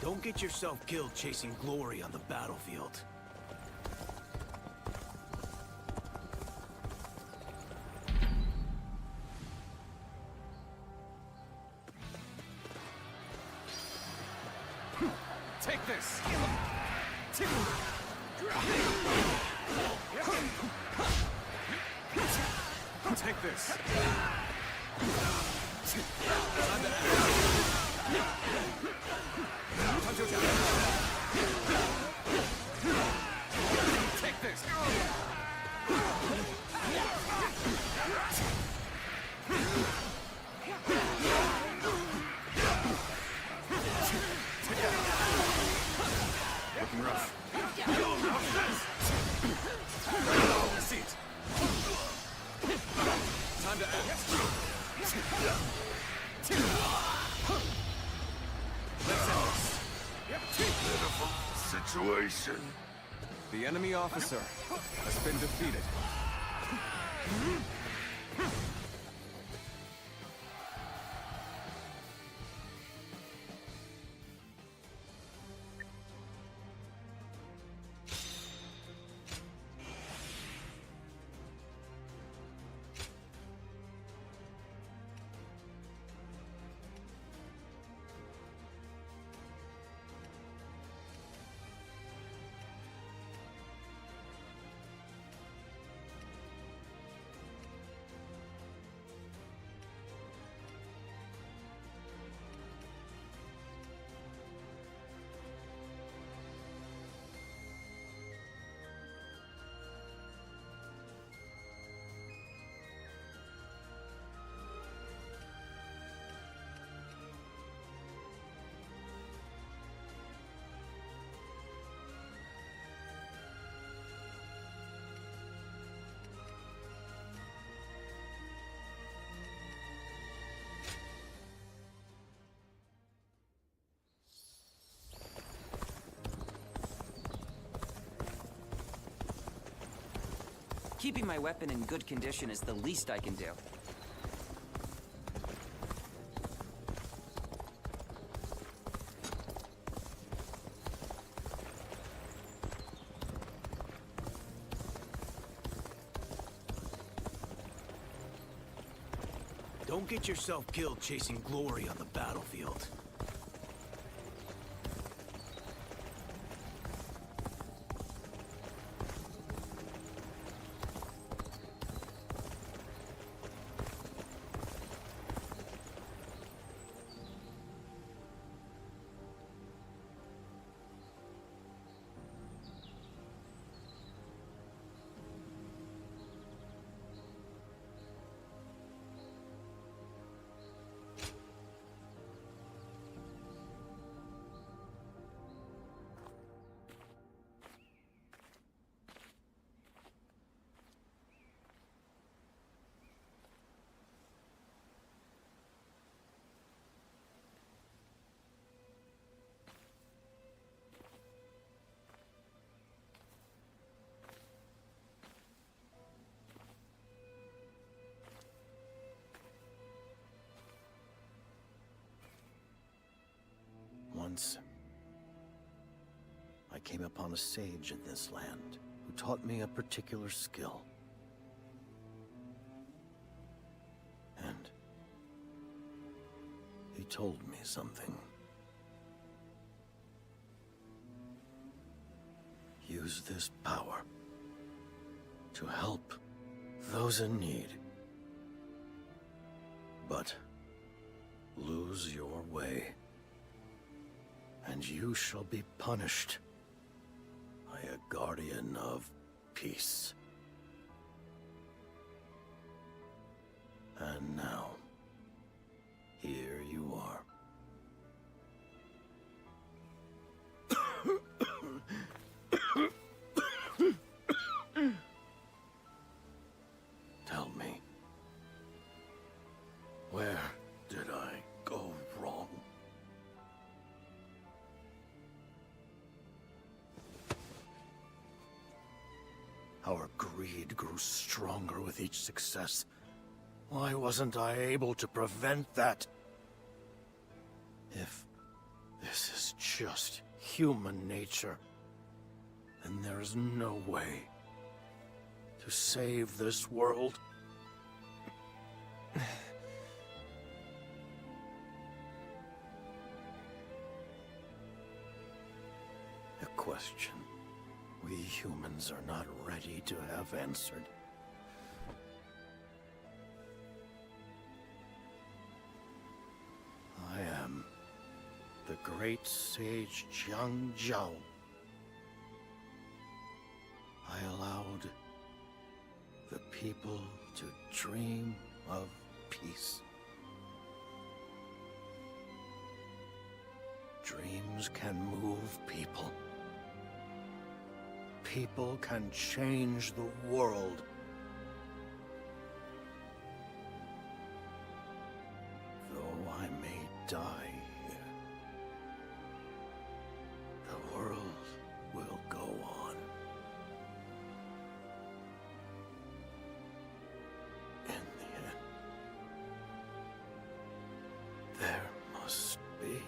Don't get yourself killed chasing glory on the battlefield. Take this! Take this! Take this! Looking rough. Seat. Time to act. Let's end this. Pitiful situation. The enemy officer has been defeated. Keeping my weapon in good condition is the least I can do. Don't get yourself killed chasing glory on the battlefield. Once, I came upon a sage in this land who taught me a particular skill. And he told me something. Use this power to help those in need. But lose your way, and you shall be punished by a guardian of peace. And now, here you are. Tell me, where did I go wrong? Our greed grew stronger with each success. Why wasn't I able to prevent that? If this is just human nature, then there's no way to save this world. A question we humans are not ready to have answered. I am the great sage Zhang Jiao. I allowed the people to dream of peace. Dreams can move people. People can change the world. Though I may die here, the world will go on. In the end, there must be.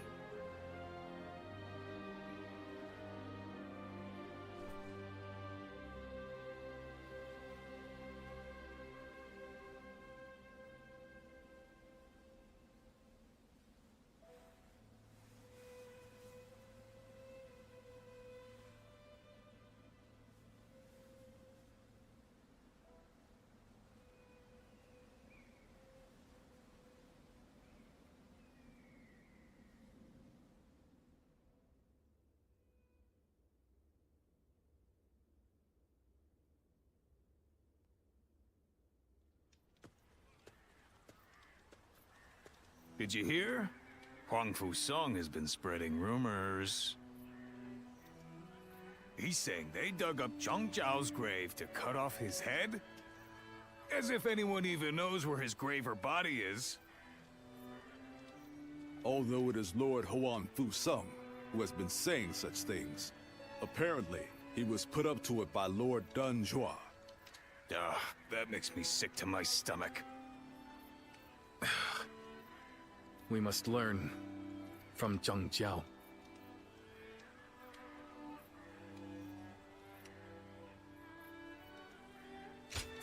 Did you hear? Huang Fusong has been spreading rumors. He's saying they dug up Zhang Jiao's grave to cut off his head? As if anyone even knows where his grave or body is. Although it is Lord Huang Fusong who has been saying such things, apparently he was put up to it by Lord Dun Zhua. That makes me sick to my stomach. We must learn from Zhang Jiao.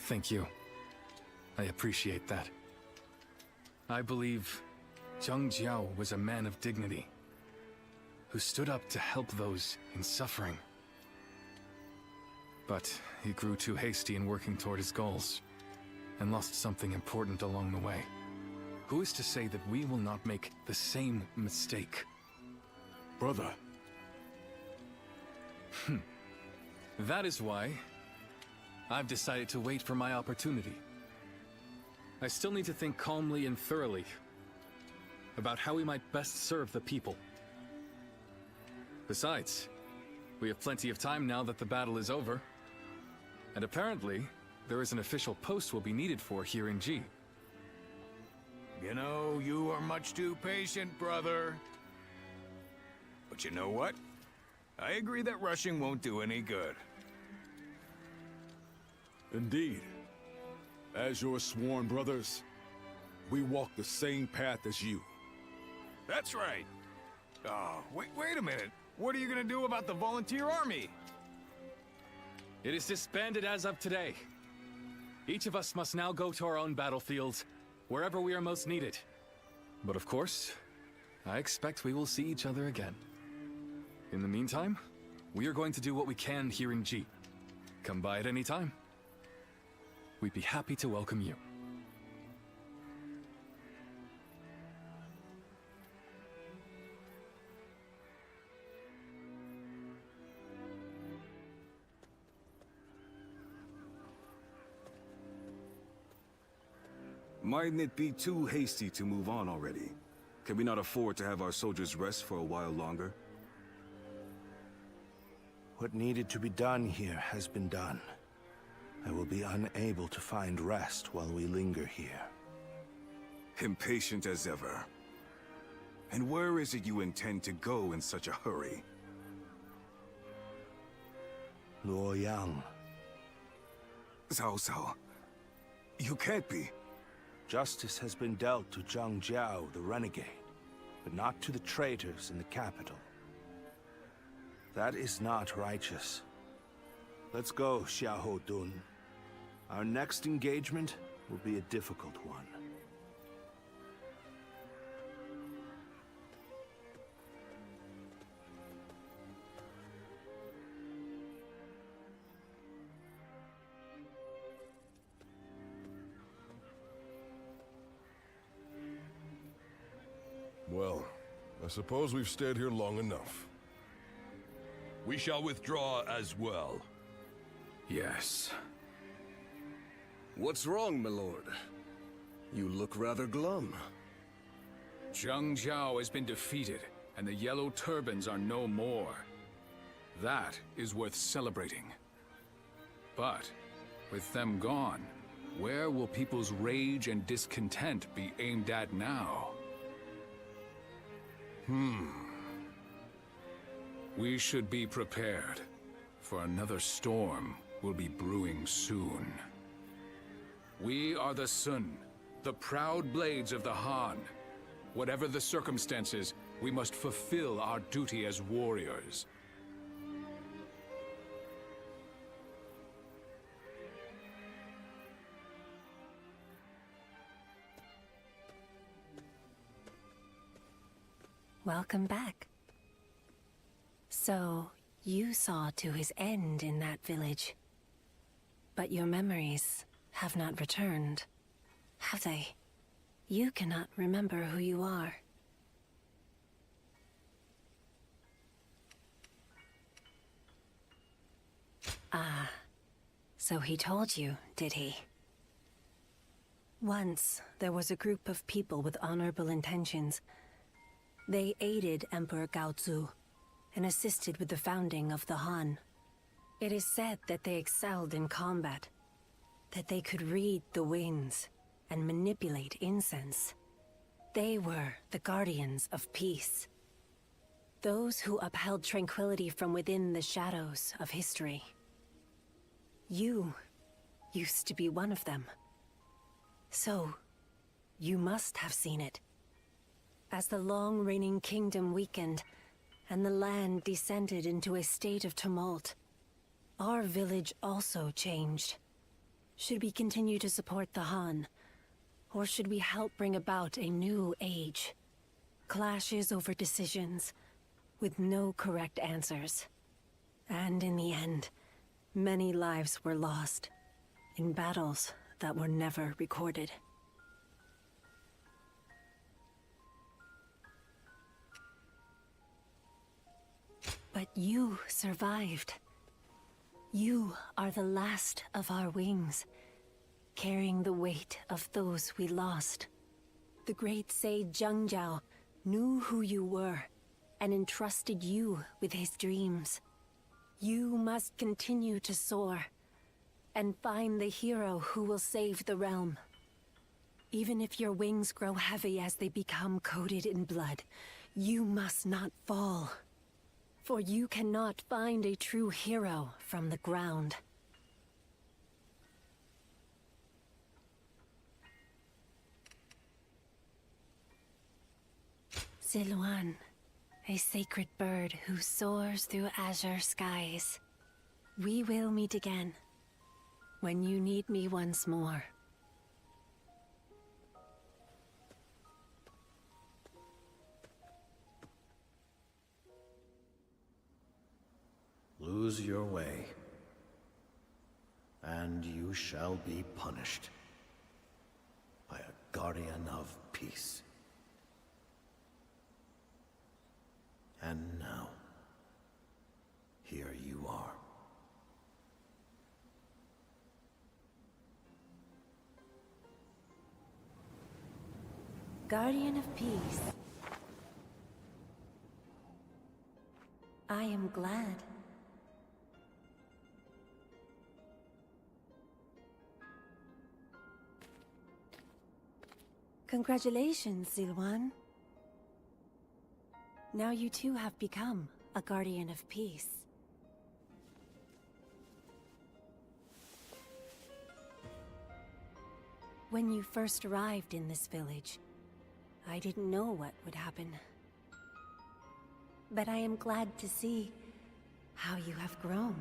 Thank you. I appreciate that. I believe Zhang Jiao was a man of dignity, who stood up to help those in suffering. But he grew too hasty in working toward his goals, and lost something important along the way. Who is to say that we will not make the same mistake? Brother. That is why I've decided to wait for my opportunity. I still need to think calmly and thoroughly about how we might best serve the people. Besides, we have plenty of time now that the battle is over. And apparently, there is an official post we'll be needed for here in G. You know, you are much too patient, brother. But you know what? I agree that rushing won't do any good. Indeed. As your sworn brothers, we walk the same path as you. That's right. Oh, wait a minute. What are you gonna do about the volunteer army? It is disbanded as of today. Each of us must now go to our own battlefields, wherever we are most needed. But of course, I expect we will see each other again. In the meantime, we are going to do what we can here in G. Come by at any time. We'd be happy to welcome you. Mightn't it be too hasty to move on already? Can we not afford to have our soldiers rest for a while longer? What needed to be done here has been done. I will be unable to find rest while we linger here. Impatient as ever. And where is it you intend to go in such a hurry? Luoyang. Cao, you can't be. Justice has been dealt to Zhang Jiao, the renegade, but not to the traitors in the capital. That is not righteous. Let's go, Xiahou Dun. Our next engagement will be a difficult one. Well, I suppose we've stayed here long enough. We shall withdraw as well. Yes. What's wrong, my lord? You look rather glum. Zheng Zhao has been defeated, and the Yellow Turbans are no more. That is worth celebrating. But, with them gone, where will people's rage and discontent be aimed at now? We should be prepared, for another storm will be brewing soon. We are the Sun, the proud blades of the Han. Whatever the circumstances, we must fulfill our duty as warriors. Welcome back. So, you saw to his end in that village. But your memories have not returned, have they? You cannot remember who you are. Ah, so he told you, did he? Once, there was a group of people with honorable intentions. They aided Emperor Gaozu and assisted with the founding of the Han. It is said that they excelled in combat, that they could read the winds and manipulate incense. They were the guardians of peace. Those who upheld tranquility from within the shadows of history. You used to be one of them. So, you must have seen it. As the long-reigning kingdom weakened, and the land descended into a state of tumult, our village also changed. Should we continue to support the Han, or should we help bring about a new age? Clashes over decisions, with no correct answers. And in the end, many lives were lost, in battles that were never recorded. But you survived. You are the last of our wings, carrying the weight of those we lost. The great sage Zheng Zhao knew who you were, and entrusted you with his dreams. You must continue to soar, and find the hero who will save the realm. Even if your wings grow heavy as they become coated in blood, you must not fall. For you cannot find a true hero from the ground. Ziluan, a sacred bird who soars through azure skies. We will meet again, when you need me once more. Lose your way, and you shall be punished by a guardian of peace. And now, here you are. Guardian of Peace. I am glad. Congratulations, Ziluan. Now you too have become a Guardian of Peace. When you first arrived in this village, I didn't know what would happen. But I am glad to see How you have grown.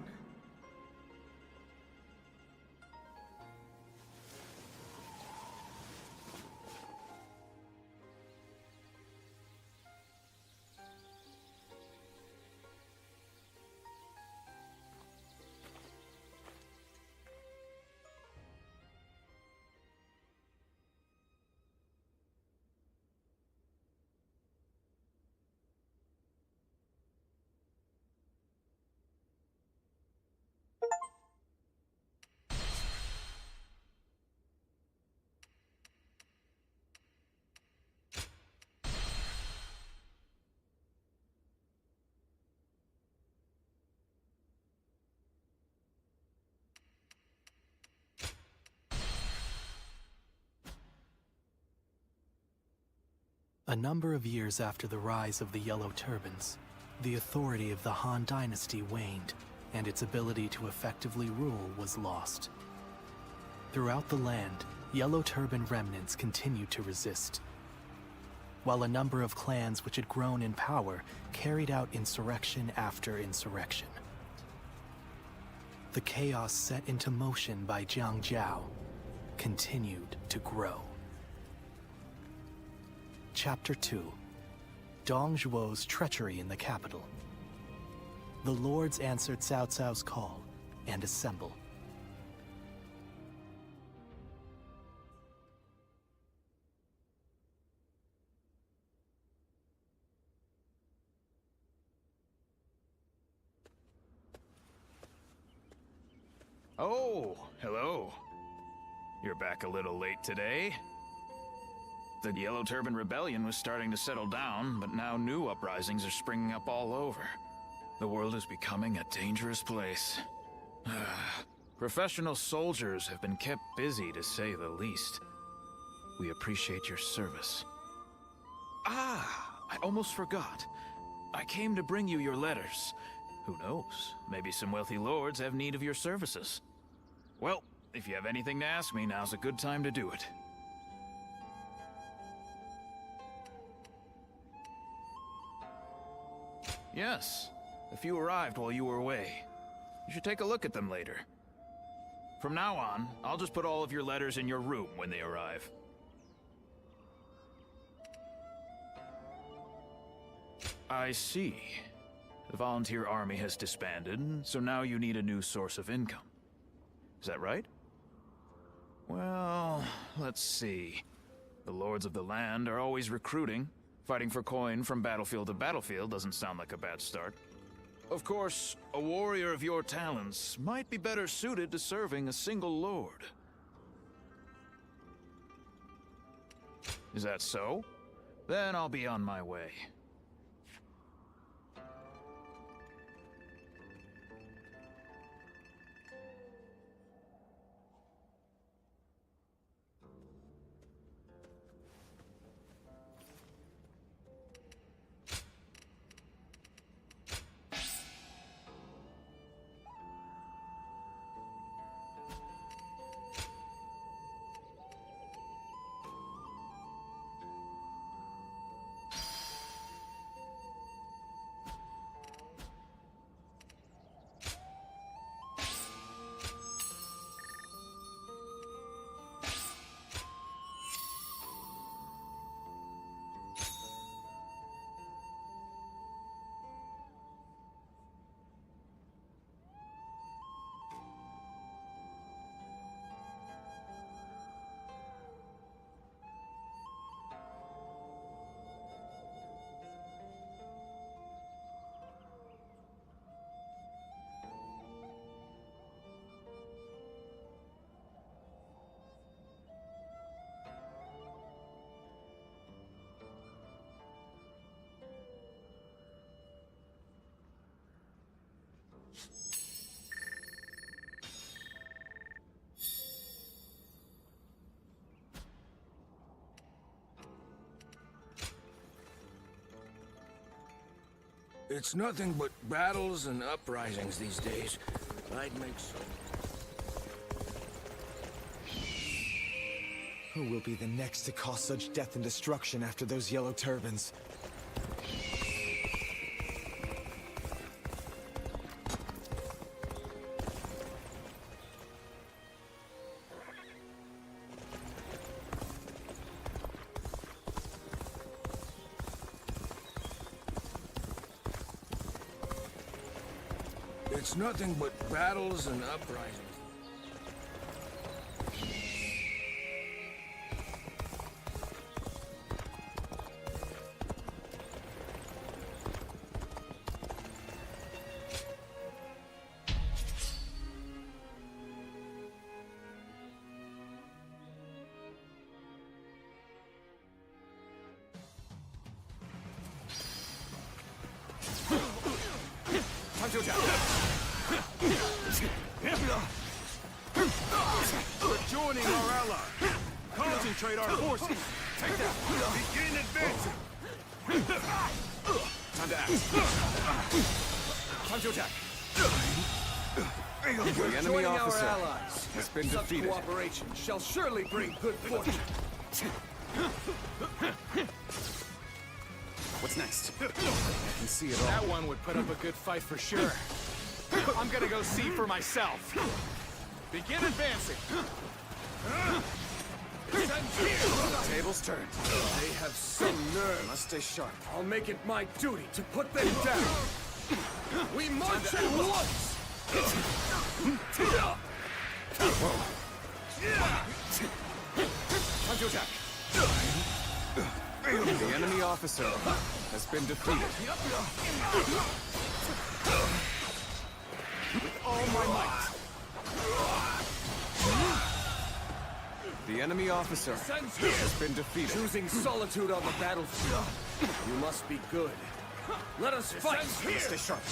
A number of years after the rise of the Yellow Turbans, the authority of the Han Dynasty waned, and its ability to effectively rule was lost. Throughout the land, Yellow Turban remnants continued to resist, while a number of clans which had grown in power carried out insurrection after insurrection. The chaos set into motion by Jiang Jiao continued to grow. Chapter 2. Dong Zhuo's treachery in the capital. The lords answered Cao Cao's call and assemble. Oh, hello. You're back a little late today. The Yellow Turban Rebellion was starting to settle down, but now new uprisings are springing up all over. The world is becoming a dangerous place. Professional soldiers have been kept busy, to say the least. We appreciate your service. I almost forgot. I came to bring you your letters. Who knows? Maybe some wealthy lords have need of your services. Well, if you have anything to ask me, now's a good time to do it. Yes, a few arrived while you were away. You should take a look at them later. From now on, I'll just put all of your letters in your room when they arrive. I see. The volunteer army has disbanded, so now you need a new source of income. Is that right? Well, let's see. The lords of the land are always recruiting. Fighting for coin from battlefield to battlefield doesn't sound like a bad start. Of course, a warrior of your talents might be better suited to serving a single lord. Is that so? Then I'll be on my way. It's nothing but battles and uprisings these days. I'd make so. Who will be the next to cause such death and destruction after those Yellow Turbans? It's nothing but battles and uprisings. We're joining our ally. Concentrate our forces. Take that. Begin advancing. Time to act. Time to attack. The enemy officer has been defeated. Such cooperation shall surely bring good fortune. What's next? I can see it all. That one would put up a good fight for sure. I'm gonna go see for myself. Begin advancing. Tables turned. They have some nerve. Must stay sharp. I'll make it my duty to put them down. We march at once! Time to attack. The enemy officer has been defeated. With all my might. The enemy officer has been defeated. Choosing solitude on the battlefield. You must be good. Let us fight! Stay sharp.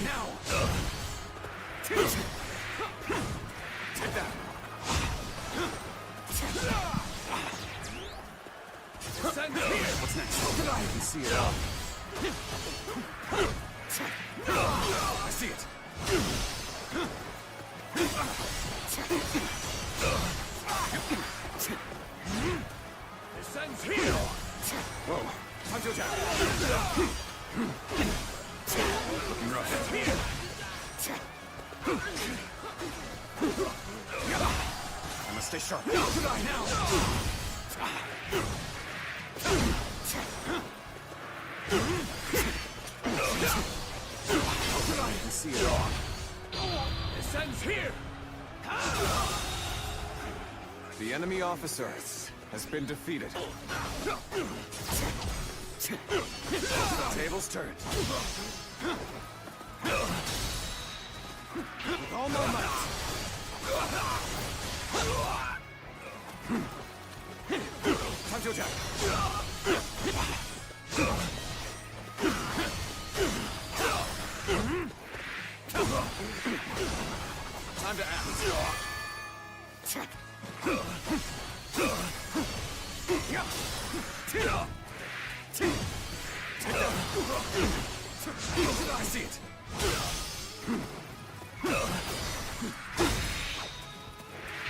Now! Take that. What's next? I can see it all. I see it. Descends here! Whoa. Time to attack. Looking rough. I must stay sharp. Now! I can see it all. Descends here! The enemy officer has been defeated. Tables turned. With all my might. Time to attack. Time to act. I see it.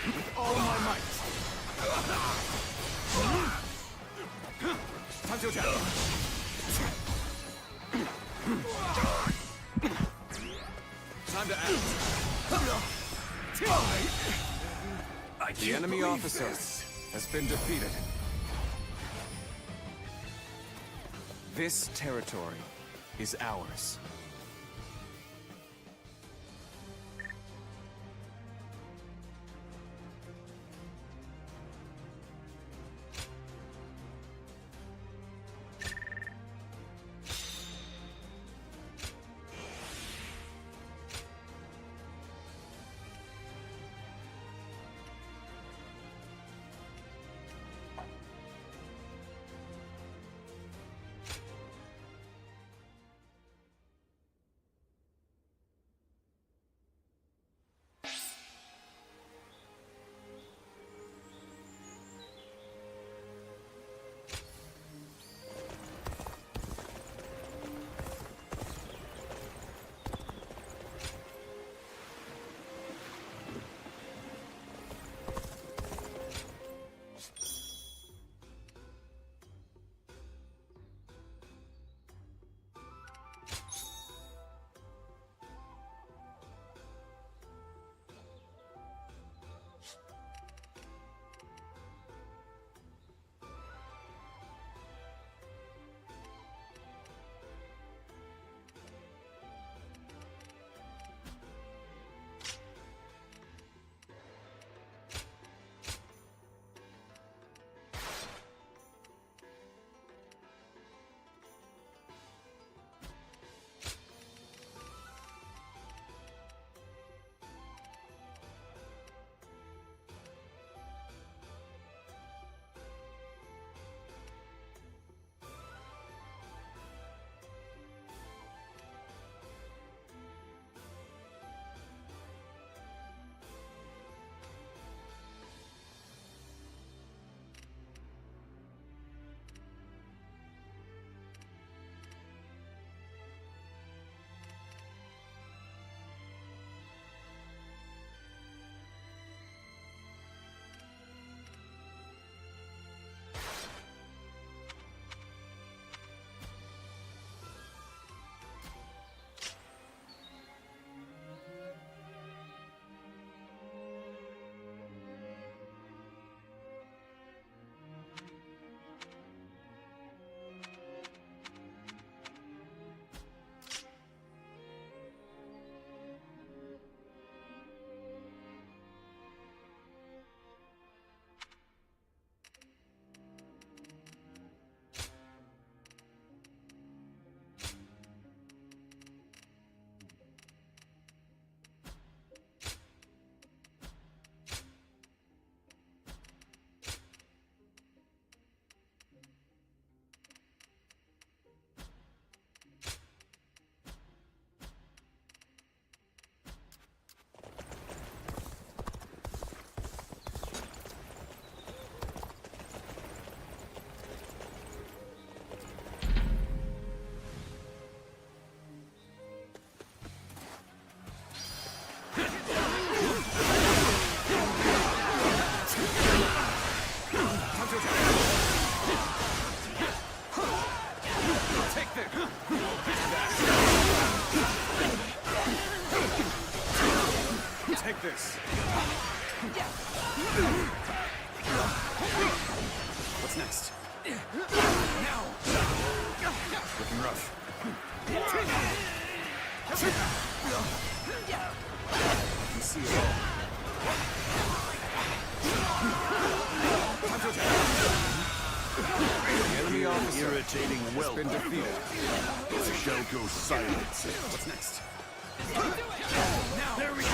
With all my might. Time to attack. Time to act. The enemy officer has been defeated. This territory is ours. like this. What's next? Now! Looking rough. I can see it all. The enemy officer Irritating has been defeated. I shall go silent. What's next? Now! There we go!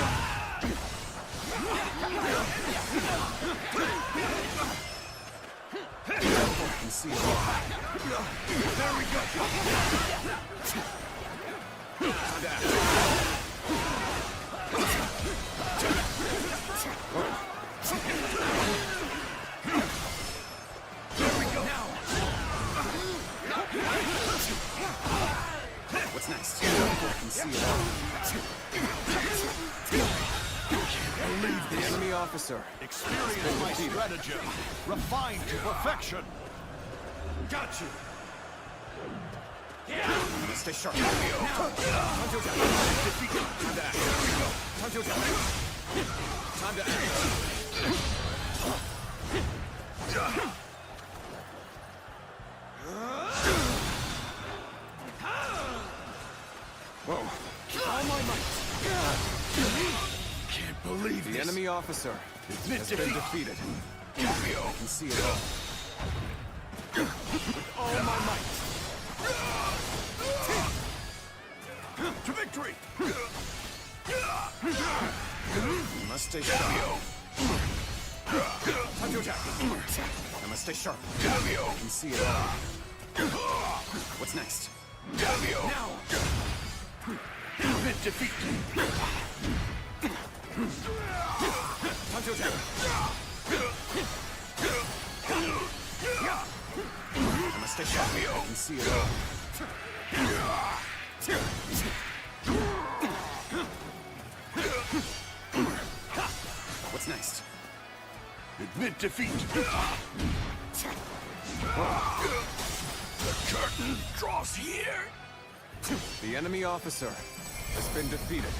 I can see it all. There we go! Time to act. There we go! Now! What's next? I can see it all. Believe The enemy officer. Experience my stratagem, refined to perfection. Got you! Stay sharp. Time to attack. Time to act. Time to attack. Time to act. Whoa. All my might! Can't believe The this. enemy officer has been defeated. I can see it all. All my might! To victory! You must stay sharp. Time to attack. I must stay sharp. I can see it all. What's next? Now! Prevent defeat. Time to attack. I must stay sharp. I can see it all. What's next? Admit defeat. The curtain draws here. The enemy officer has been defeated.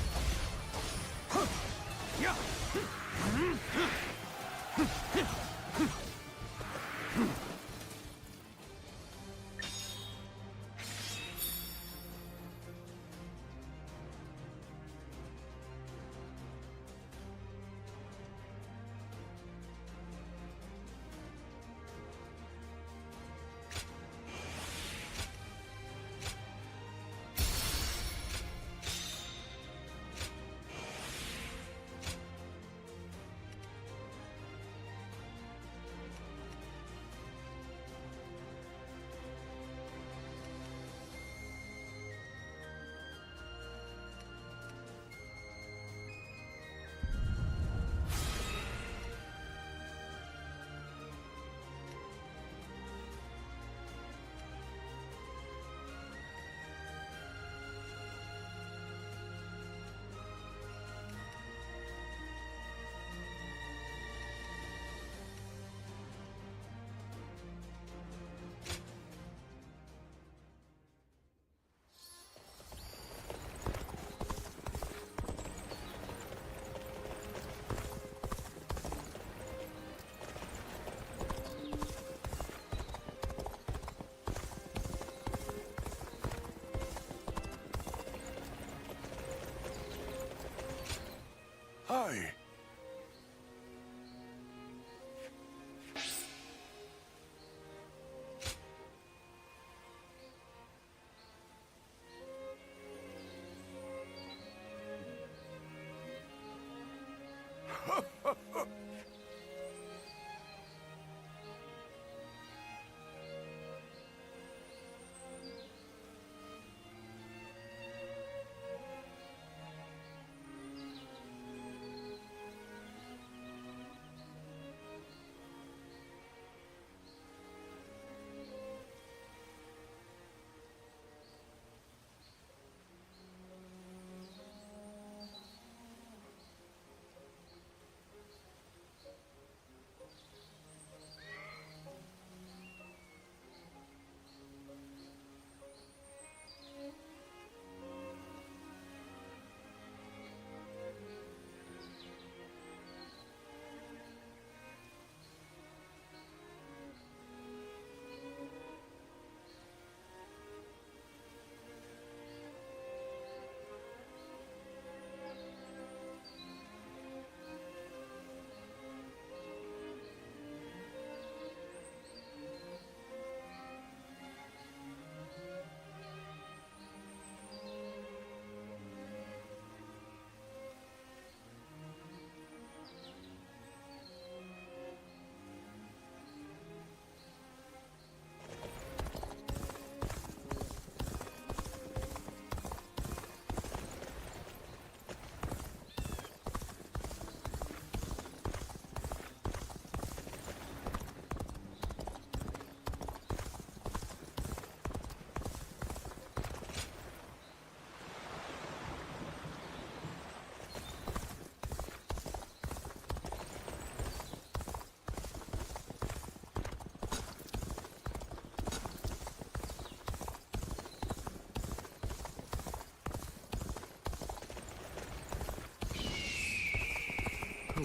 Hi.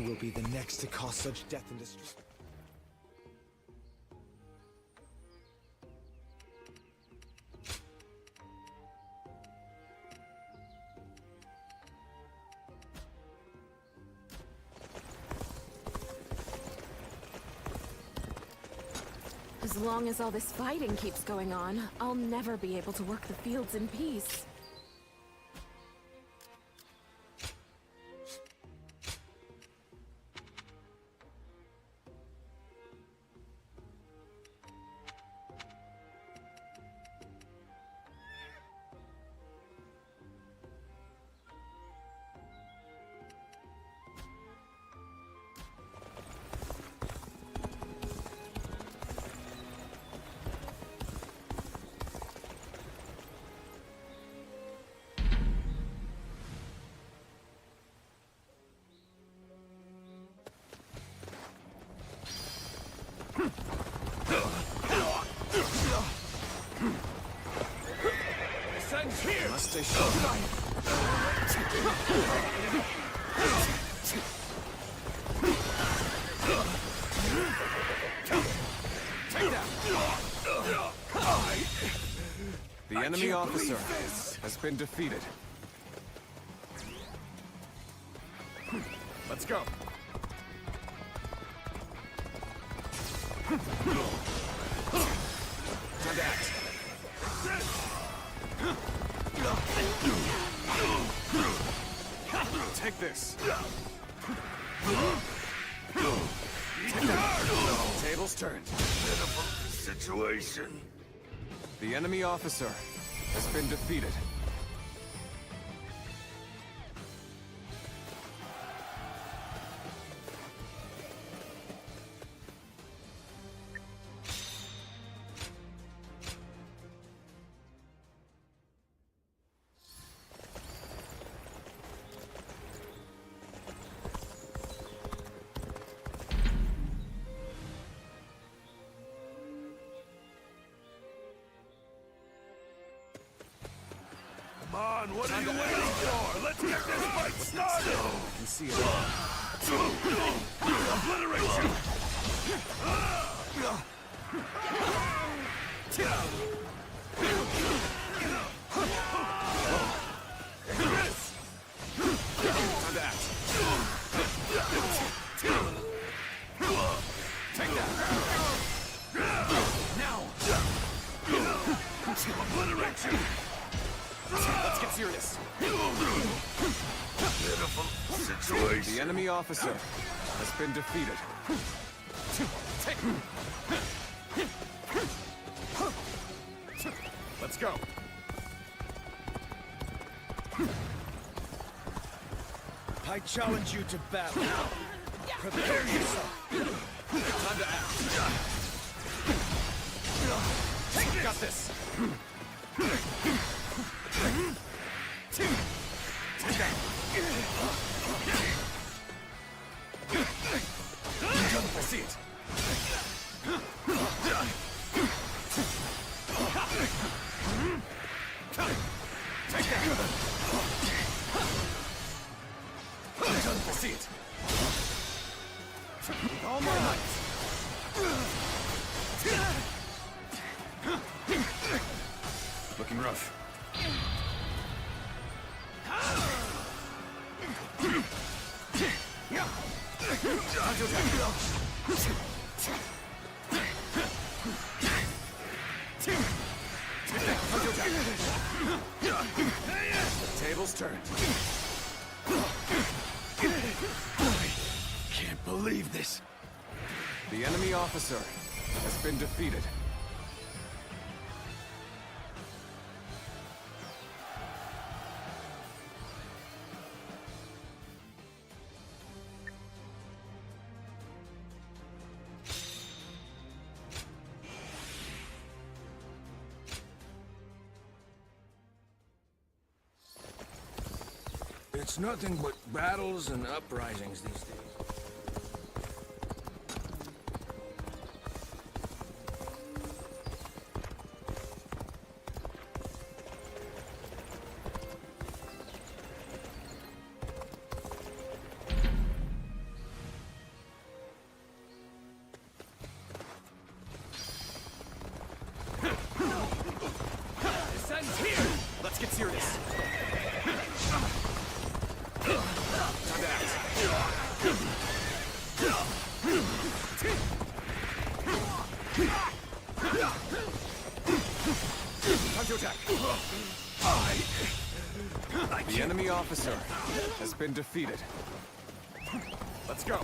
Who will be the next to cause such death and destruction? As long as all this fighting keeps going on, I'll never be able to work the fields in peace. Must stay sharp. The enemy officer has been defeated. Let's go. Time to act. Take this. Take that. Tables turned. Pitiful situation. The enemy officer has been defeated. Come on, what are you waiting for? Let's get this fight started! I can see it all. Obliterate you! Time to act. Take that. Now. Obliterate you! Let's get serious. Pitiful situation. The enemy officer has been defeated. Let's go. I challenge you to battle. Prepare yourself. Time to act. Got this. Take that. I see it. Take that. I see it. With all my might. Looking rough. Tables turned. Can't believe this. The enemy officer has been defeated. It's nothing but battles and uprisings these days. The enemy officer has been defeated. Let's go.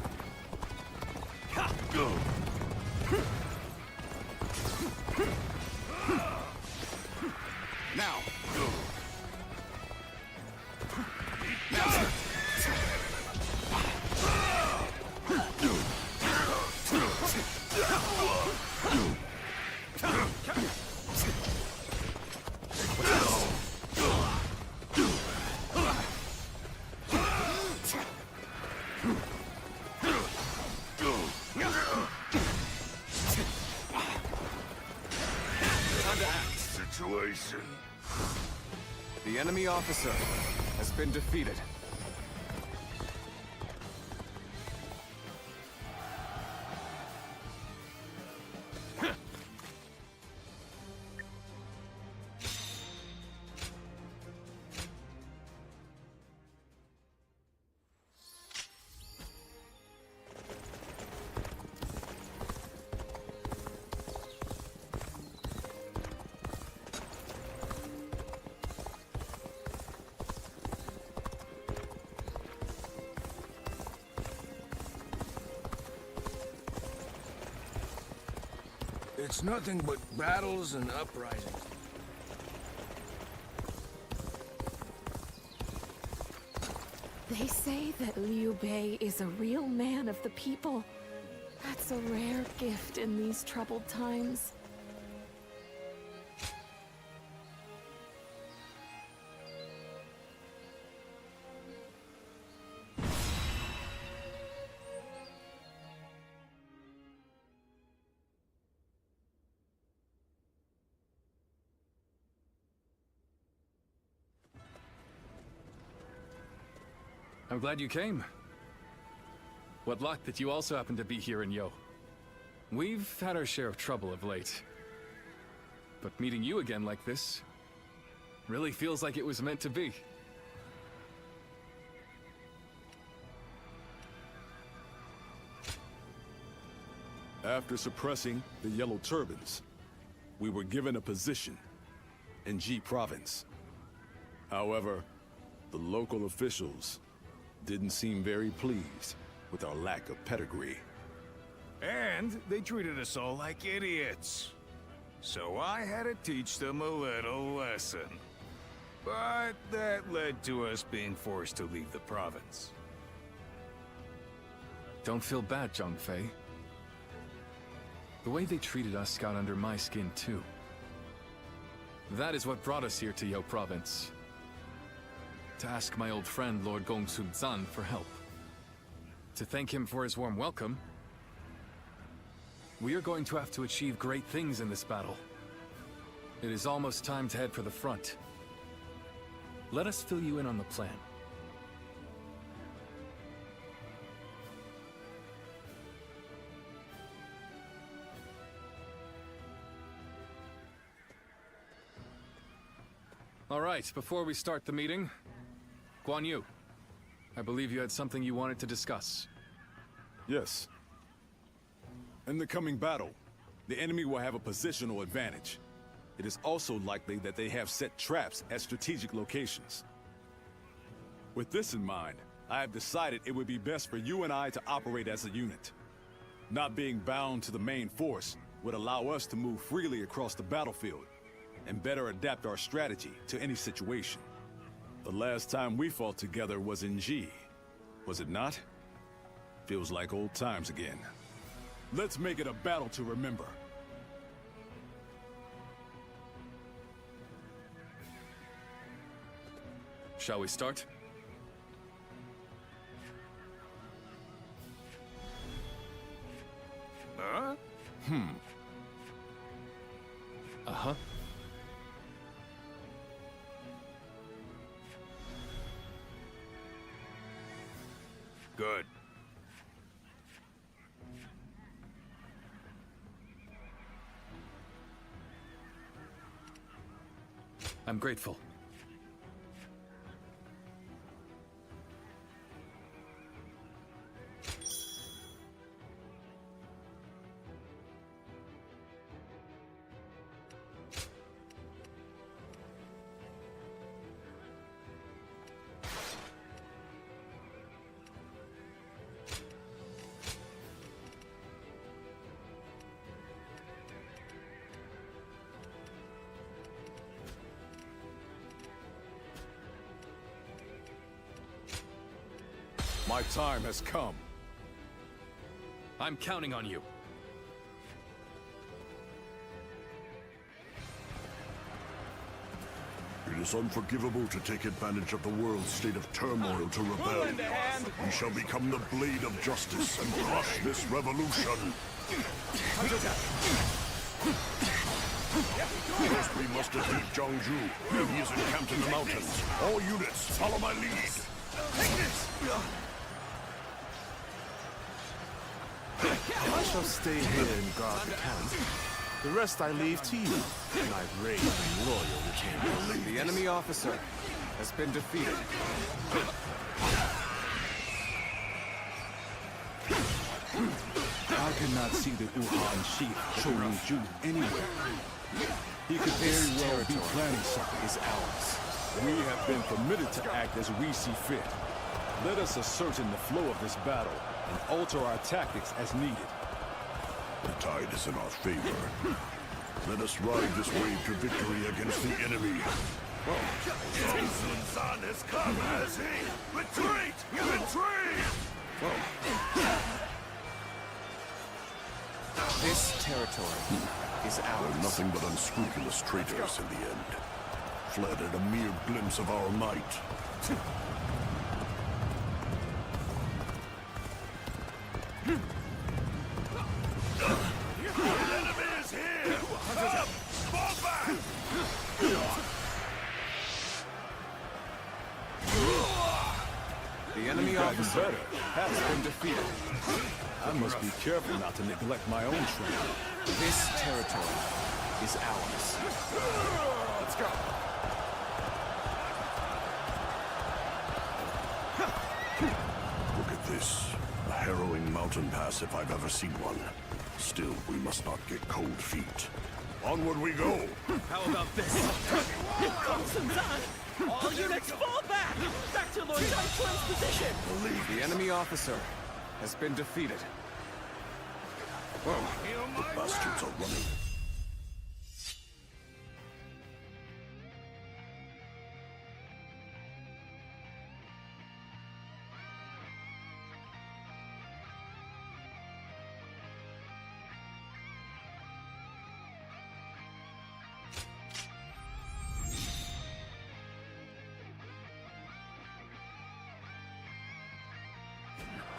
Now. Situation. The enemy officer has been defeated. It's nothing but battles and uprisings. They say that Liu Bei is a real man of the people. That's a rare gift in these troubled times. I'm glad you came. What luck that you also happen to be here in Yo. We've had our share of trouble of late. But meeting you again like this really feels like it was meant to be. After suppressing the Yellow Turbans, we were given a position in Ji Province. However, the local officials didn't seem very pleased with our lack of pedigree. And they treated us all like idiots. So I had to teach them a little lesson. But that led to us being forced to leave the province. Don't feel bad, Zhang Fei. The way they treated us got under my skin too. That is what brought us here to Yo Province. To ask my old friend Lord Gongsun Zan for help. To thank him for his warm welcome. We are going to have to achieve great things in this battle. It is almost time to head for the front. Let us fill you in on the plan. All right, before we start the meeting, Guan Yu, I believe you had something you wanted to discuss. Yes. In the coming battle, the enemy will have a positional advantage. It is also likely that they have set traps at strategic locations. With this in mind, I have decided it would be best for you and I to operate as a unit. Not being bound to the main force would allow us to move freely across the battlefield and better adapt our strategy to any situation. The last time we fought together was in Ji, was it not? Feels like old times again. Let's make it a battle to remember. Shall we start? Huh? Uh-huh. Good. I'm grateful. My time has come. I'm counting on you. It is unforgivable to take advantage of the world's state of turmoil to rebel. We shall become the blade of justice and crush this revolution. First, we must defeat Zhangzhu. He is encamped in the mountains. All units, follow my lead. Take this! I shall stay here and guard the camp. The rest I leave to you, my brave and loyal retainers. The enemy officer has been defeated. I cannot see the Wuhan chief Zhou anywhere. He could very well be planning something. Is ours. We have been permitted to act as we see fit. Let us ascertain the flow of this battle and alter our tactics as needed. The tide is in our favor. Let us ride this wave to victory against the enemy. Sun San has come, has he? Retreat! Retreat! This territory is ours. We're nothing but unscrupulous traitors in the end. Fled at a mere glimpse of our might. The enemy is here! Fall back! The enemy officer has been defeated. I must be careful not to neglect my own training. This territory is ours. Let's go! Look at this. A harrowing mountain pass if I've ever seen one. Still, we must not get cold feet. Onward we go! How about this? All units fall back! Back to Lord Zhangquan's position! The enemy officer has been defeated. The bastards are running.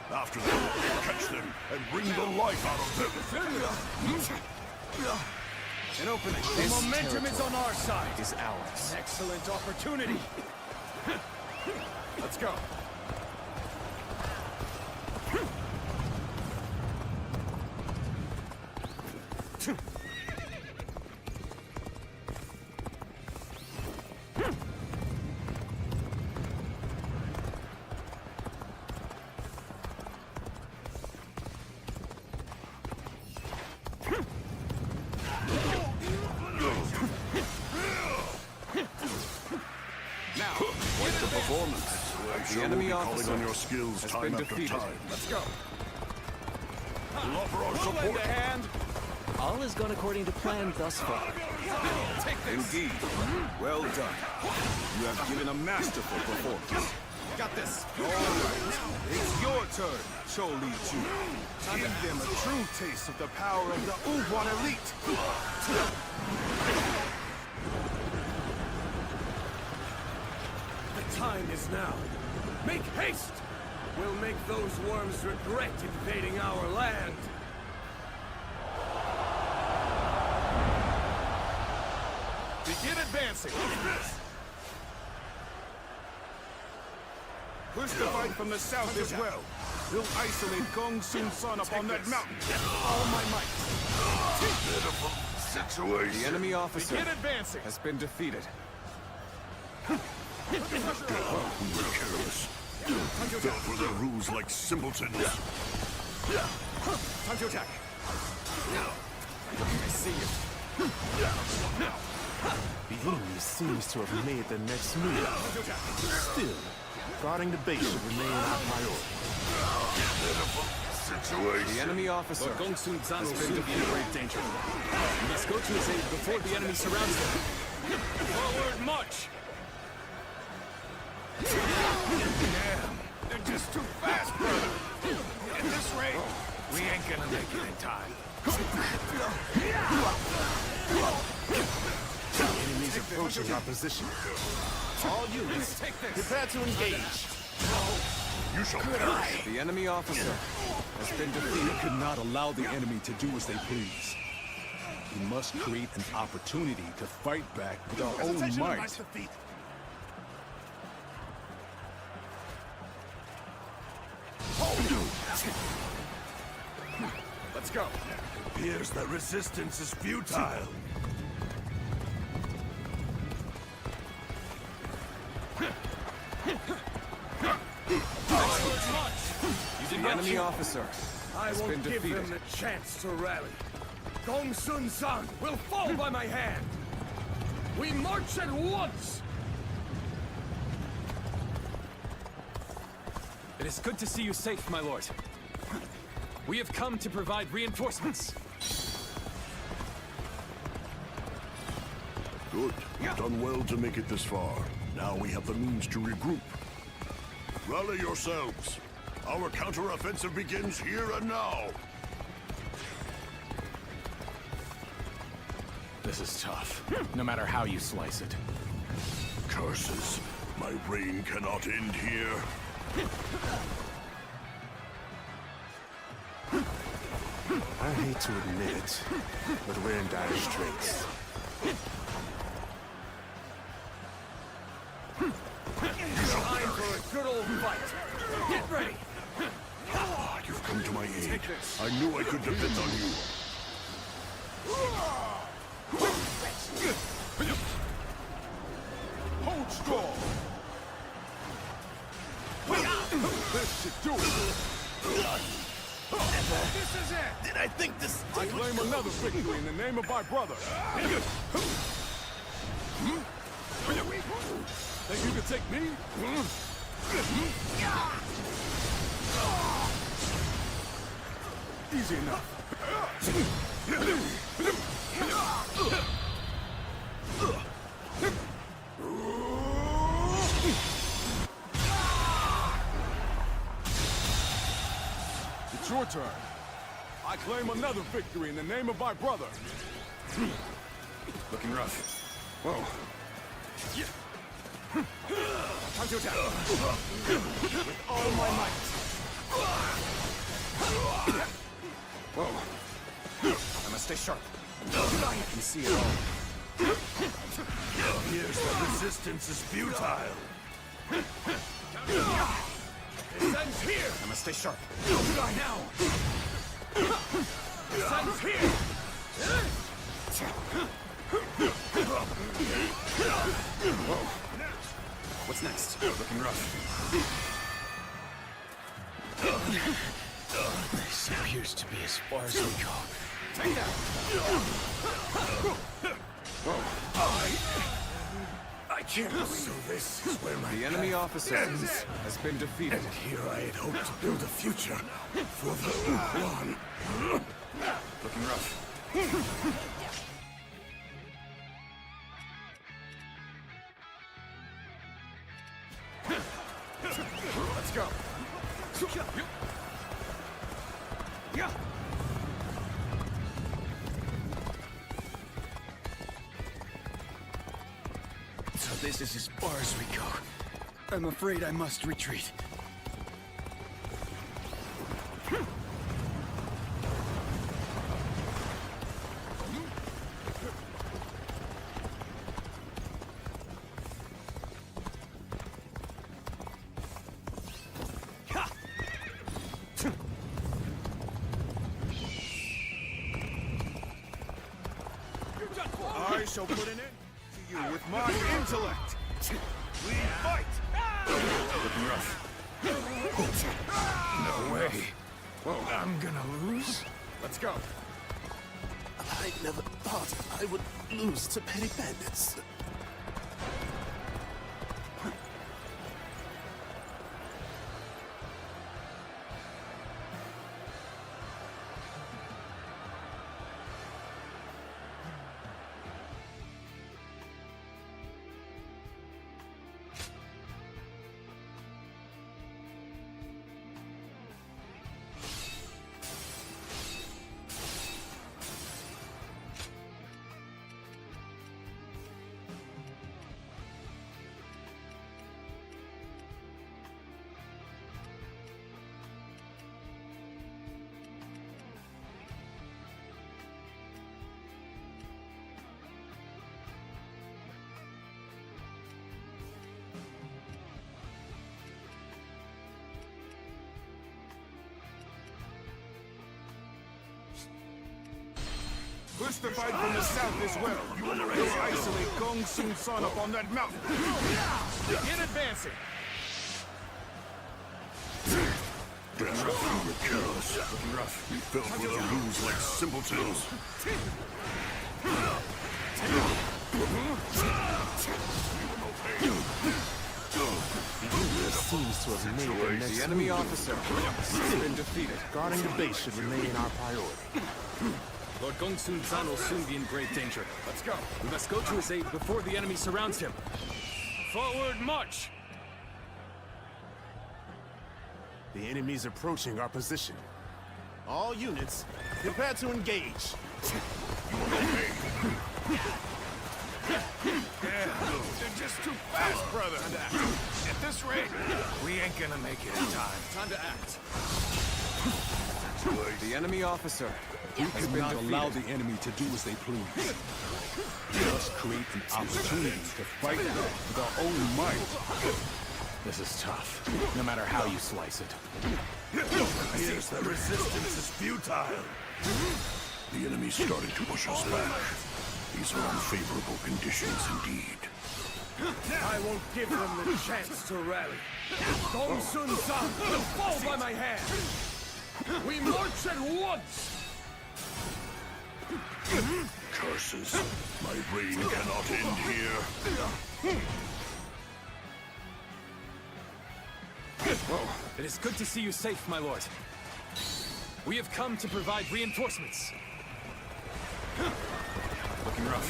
After them, catch them, and bring the life out of them! An opening. The momentum is on our side! Is ours. Excellent opportunity! Let's go! The enemy calling on your skills has time been after defeated. time. Let's go! We'll offer our support. All has gone according to plan thus far. Indeed. Well done. You have given a masterful performance. Got this! All right. It's your turn, Chou Li Chu. Give them a true taste of the power of the Wuhan elite. The time is now. Make haste! We'll make those worms regret invading our land. Begin advancing! Push the fight from the south as well. We'll isolate Gong Sun San up on that mountain. All my might. Pitiful situation. The enemy officer Begin advancing! has been defeated. We were careless. Fell for their ruse like simpletons. Time to attack! I see you. The enemy seems to have made the next move. Still, guarding the base should remain our priority. Situation. The enemy officer Gong Sun San has been defeated. In great danger. We must go to his aid before the enemy surrounds him. Forward march! Damn! They're just too fast this rate, we ain't gonna make it in time. Enemies approaching our position. All units, prepare to engage. You shall perish. The enemy officer has been defeated. We could not allow the enemy to do as they please. We must create an opportunity to fight back with our own might. Let's go. Appears that resistance is futile. The enemy officer I has been won't give defeated. them the chance to rally. Gong Sun Zan will fall by my hand. We march at once. It is good to see you safe, my lord. We have come to provide reinforcements. Good. You've done well to make it this far. Now we have the means to regroup. Rally yourselves. Our counteroffensive begins here and now. This is tough, no matter how you slice it. Curses. My reign cannot end here. I hate to admit it, but we're in dire straits. Time for a good old fight. Get ready. Ah, you've come to my aid. I knew I could depend on you. Hold strong! This should do it! This is it! Did I think this... I claim another victory in the name of my brother! Think you can take me? Easy enough. It's your turn. I claim another victory in the name of my brother. Looking rough. Whoa. Time to attack. With all my might. Whoa. I must stay sharp. I can see it all. Appears that resistance is futile. It ends here. I must stay sharp. Now. It ends here. Whoa. What's next? Looking rough. This appears to be as far as we go. Take that. I can't believe so this is where my The enemy officer has been defeated. And here I had hoped to build a future for the one. Looking rough. Let's go. Yeah. So this is as far as we go. I'm afraid I must retreat. I shall put an end to you with my intellect. We fight. Looking rough. No way. Whoa, I'm gonna lose? Let's go. I never thought I would lose to petty bandits. Push the fight from the south as well. We'll isolate Gong Sun San up on that mountain. Begin advancing. Damn, you were careless. Looking rough. You fell for the ruse like simpletons. Seems to have made the next The enemy officer has been defeated. Guarding the base should remain our priority. Lord Gongsun Zan will soon be in great danger. Let's go. We must go to his aid before the enemy surrounds him. Forward march! The enemy's approaching our position. All units, prepare to engage. They're just too fast, brother. At this rate, we ain't gonna make it in time. Time to act. The enemy officer has been Not defeated. allow the enemy to do as they please. We must create an opportunity to fight them with our own might. This is tough, no matter how you slice it. Appears that resistance is futile. The enemy's starting to push us back. These are unfavorable conditions indeed. I won't give them the chance to rally. Gong Sun San will fall by my hand. We march at once. Curses. My reign cannot end here. It is good to see you safe, my lord. We have come to provide reinforcements. Looking rough.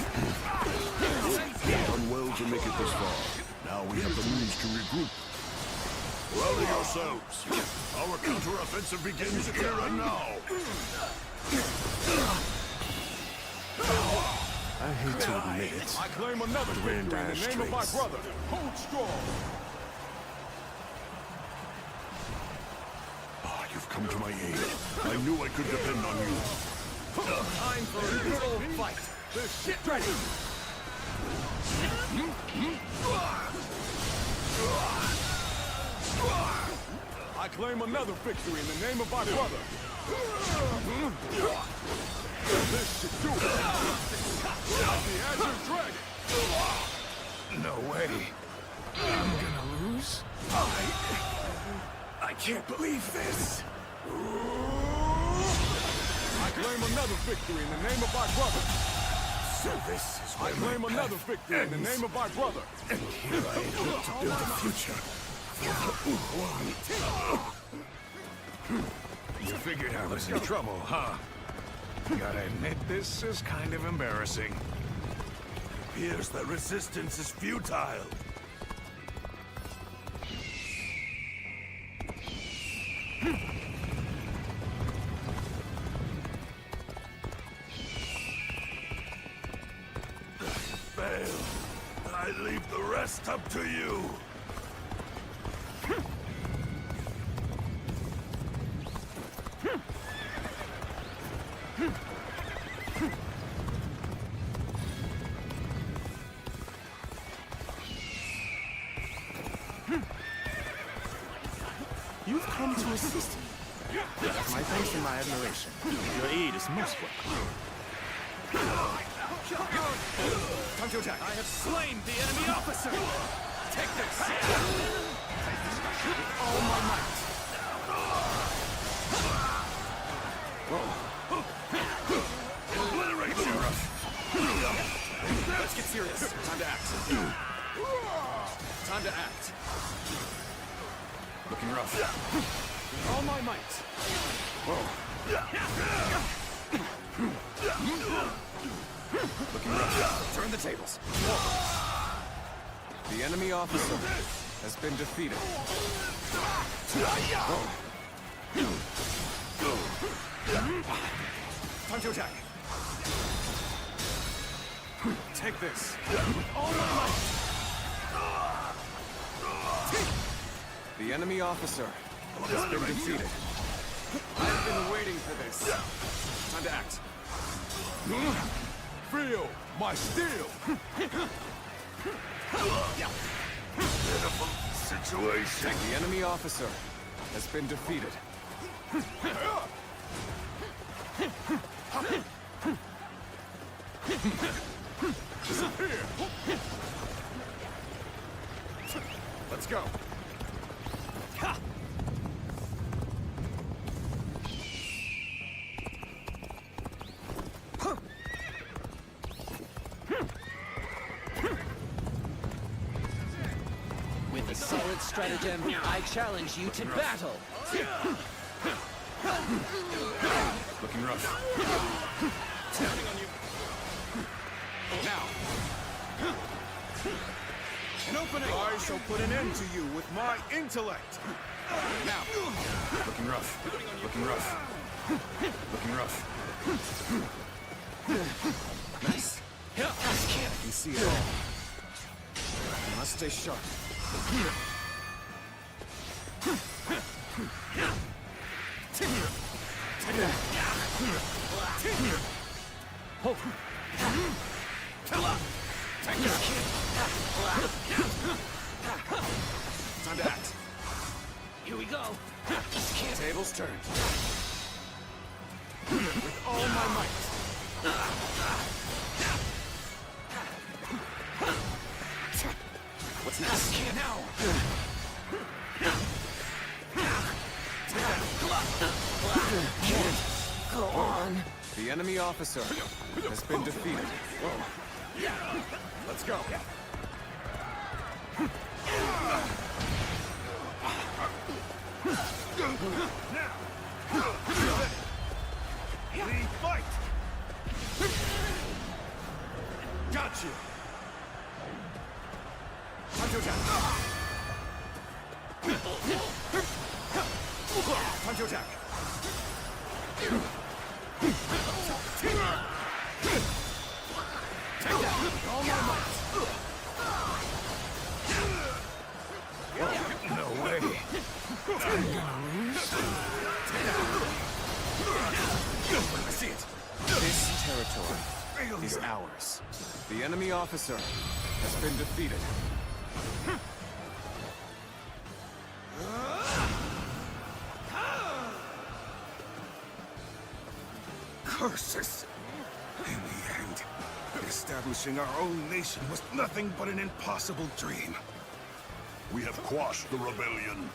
Done well to make it this far. Now we have the means to regroup. Rally yourselves. Our counteroffensive begins here and now. I hate to admit it. I claim another We're in victory in dire the name of my straits. brother. Hold strong. You've come to my aid. I knew I could depend on you. Time for a good old fight. The shit ready. I claim another victory in the name of my brother. This should do it. The Azure Dragon. No way. I'm gonna lose? I can't believe this. I claim another victory in the name of my brother. So this is I where claim my another path victory in the ends. name of my brother. And here I hope to build a future for the You figured I was in trouble, huh? Gotta admit, this is kind of embarrassing. Appears that resistance is futile. Fail. I leave the rest up to you. You've come to assist me. My thanks and my admiration. Your aid is most welcome. Time to attack. I have slain the enemy officer. Take this. With all my might. Obliterate you! Let's get serious. Time to act. Time to act. Looking rough. With all my might. Looking rough. Turn the tables. The enemy officer has been defeated. Time to attack. Take this. All my might. The enemy officer has been defeated. I've been waiting for this. Time to act. Feel my steel. Pitiful situation. The enemy officer has been Disappear! Let's go. With a solid stratagem, I challenge you to battle. Looking rough. Counting on you. Now. An opening. I shall put an end to you with my intellect. Now. Looking rough. Looking rough. Looking rough. Nice. I can see it all. I must stay sharp. Time to act. Here we go. Tables turned. With all my might. What's next? Now. Go on. The enemy officer has been defeated. Whoa. Let's go. Lead fight! Got you! Time to attack! Time to attack! Take that! All my might! No way. I'm gonna lose. I see it. This territory is ours. The enemy officer has been defeated. Curses! In the end, establishing our own nation was nothing but an impossible dream. We have quashed the rebellion.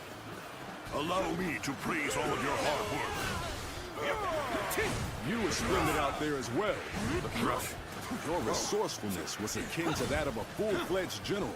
Allow me to praise all of your hard work. You were splendid out there as well. Looking rough. Your resourcefulness was akin to that of a full-fledged general.